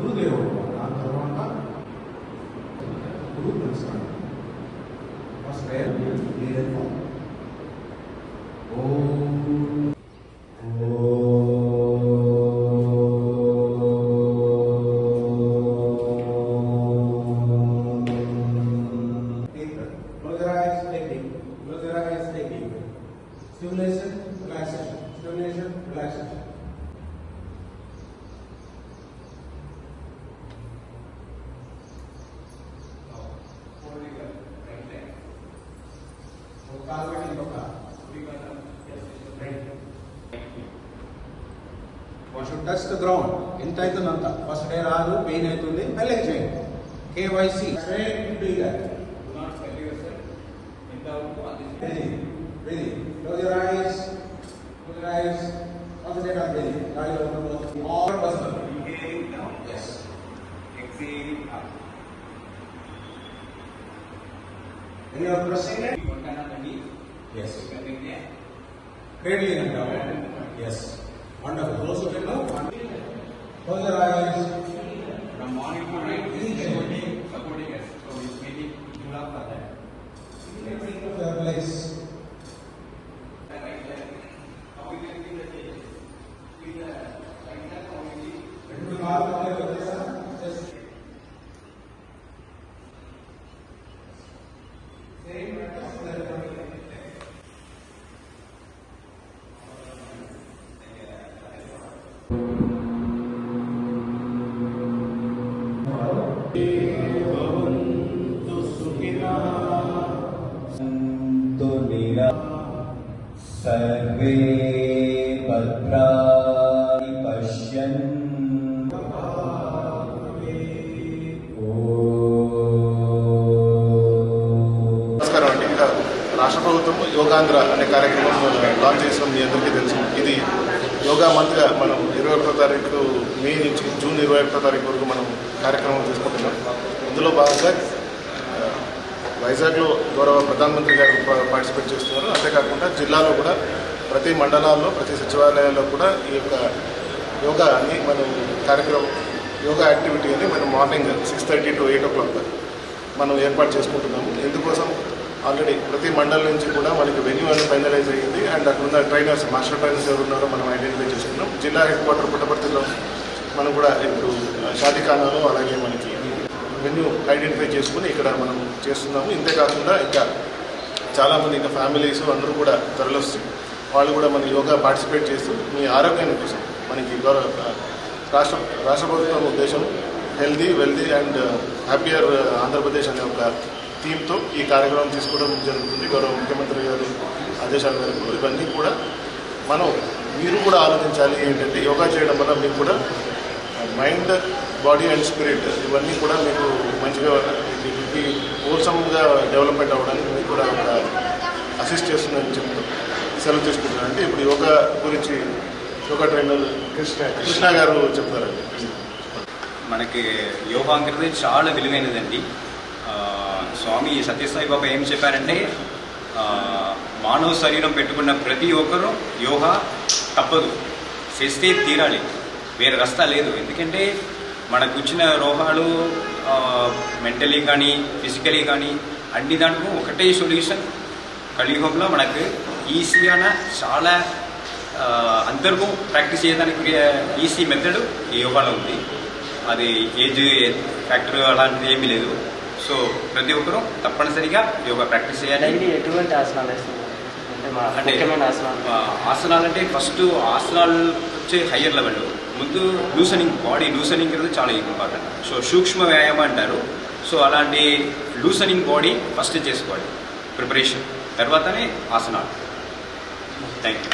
గురుదేవుడు, దాని తర్వాత గురువు తెలుసుకోండి. ఫస్ట్ ప్రేయర్ మీరే stimulation, relaxation, stimulation, relaxation. One should touch the ground. In Taitananta, first day raadu, pain aitundi, melle cheyandi. KYC, straight into that. Do not spell yourself. Breathing, breathing. Close your eyes. Close your eyes. Concentrate on breathing. Try your nose. All possible. Inhaling down. Yes. Exhaling up. When you are pressing it, yes. Cradling it down. Yes. Wonderful. Close your window. Close your eyes. From morning to night, this is supporting us. So we make it pull up for that. Think of your place. सर्वे भद्राणि पश्यन्तु। నమస్కారం అండి. రాష్ట్ర ప్రభుత్వం యోగాంధ్ర అనే కార్యక్రమం launch చేసిన మీ అందరికీ తెలుసు. ఇది యోగా మంత్గా మనం 21వ తారీఖు మే నుంచి జూన్ 21వ తారీఖు వరకు మనం కార్యక్రమం తీసుకుంటున్నాం. ఇందులో భాగంగా వైజాగ్లో గౌరవ ప్రధానమంత్రి గారు పార్టిసిపేట్ చేస్తున్నారు. అంతేకాకుండా జిల్లాలో కూడా ప్రతి మండలాల్లో ప్రతి సచివాలయాల్లో కూడా ఈ యొక్క యోగా అని మనం కార్యక్రమం యోగా యాక్టివిటీ అని మనం మార్నింగ్ 6:30 to 8 o'clock మనం ఏర్పాటు చేసుకుంటున్నాము. ఇందుకోసం ఆల్రెడీ ప్రతి మండలం నుంచి కూడా మనకి వెన్యూ అనేది ఫైనలైజ్ అయ్యింది. అండ్ అక్కడ ఉన్న ట్రైనర్స్, మాస్టర్ ట్రైనర్స్ ఎవరు ఉన్నారో మనం ఐడెంటిఫై చేసుకున్నాం. జిల్లా హెడ్ క్వార్టర్ పుట్టపర్తిలో మనం కూడా ఇప్పుడు షాదీఖానాలో అలాగే మనకి వెన్యూ ఐడెంటిఫై చేసుకుని ఇక్కడ మనం చేస్తున్నాము. ఇంతేకాకుండా ఇంకా చాలామంది ఇంకా ఫ్యామిలీస్ అందరూ కూడా తరలిస్తూ వాళ్ళు కూడా మన యోగా పార్టిసిపేట్ చేస్తూ మీ ఆరోగ్యాన్ని కోసం మనకి రాష్ట్ర ప్రభుత్వం ఉద్దేశం healthy, wealthy and happier Andhra Pradesh అనే ఒక థీమ్తో ఈ కార్యక్రమం తీసుకోవడం జరుగుతుంది. గౌరవ ముఖ్యమంత్రి గారి ఆదేశాల మేరకు ఇవన్నీ కూడా మీరు కూడా ఆలోచించాలి. ఏంటంటే యోగా చేయడం వల్ల మీకు కూడా మైండ్, బాడీ అండ్ స్పిరిట్ ఇవన్నీ కూడా మీకు మంచిగా హోల్సమ్గా డెవలప్మెంట్ అవ్వడానికి మీకు కూడా ఒక అసిస్ట్ చేస్తుందని చెప్తూ సెలవు తీసుకుంటున్నానంటే ఇప్పుడు యోగా గురించి యోగా ట్రైనర్ కృష్ణ గారు చెప్తారండి. మనకి యోగా అనేది చాలా విలువైనదండి. స్వామి సత్యసాయి బాబా ఏం చెప్పారంటే మానవ శరీరం పెట్టుకున్న ప్రతి ఒక్కరూ యోగా తప్పదు, చేస్తే తీరాలి, వేరే రస్తా లేదు. ఎందుకంటే మనకు వచ్చిన రోగాలు మెంటలీ కానీ ఫిజికలీ కానీ అన్ని దాంట్లో ఒకటే సొల్యూషన్ కలియుగంలో మనకు ఈజీగా చాలా అందరికీ ప్రాక్టీస్ చేయడానికి ఈజీ మెథడ్ ఈ యోగాలో ఉంది. అది ఏజ్ ఫ్యాక్టర్ అలాంటిది ఏమీ లేదు. సో ప్రతి ఒక్కరూ తప్పనిసరిగా యోగా ప్రాక్టీస్ చేయాలి. ఎటువంటి ఆసనాలు అంటే ఆసనాలు అంటే ఫస్ట్ ఆసనాలు వచ్చే హయ్యర్ లెవెల్, ముందు లూసనింగ్, బాడీ లూసనింగ్ అనేది చాలా ఇంపార్టెంట్. సో సూక్ష్మ వ్యాయామం అంటారు. సో అలాంటి లూసనింగ్ బాడీ ఫస్ట్ చేసుకోవాలి ప్రిపరేషన్, తర్వాతనే ఆసనాలు. Thank you.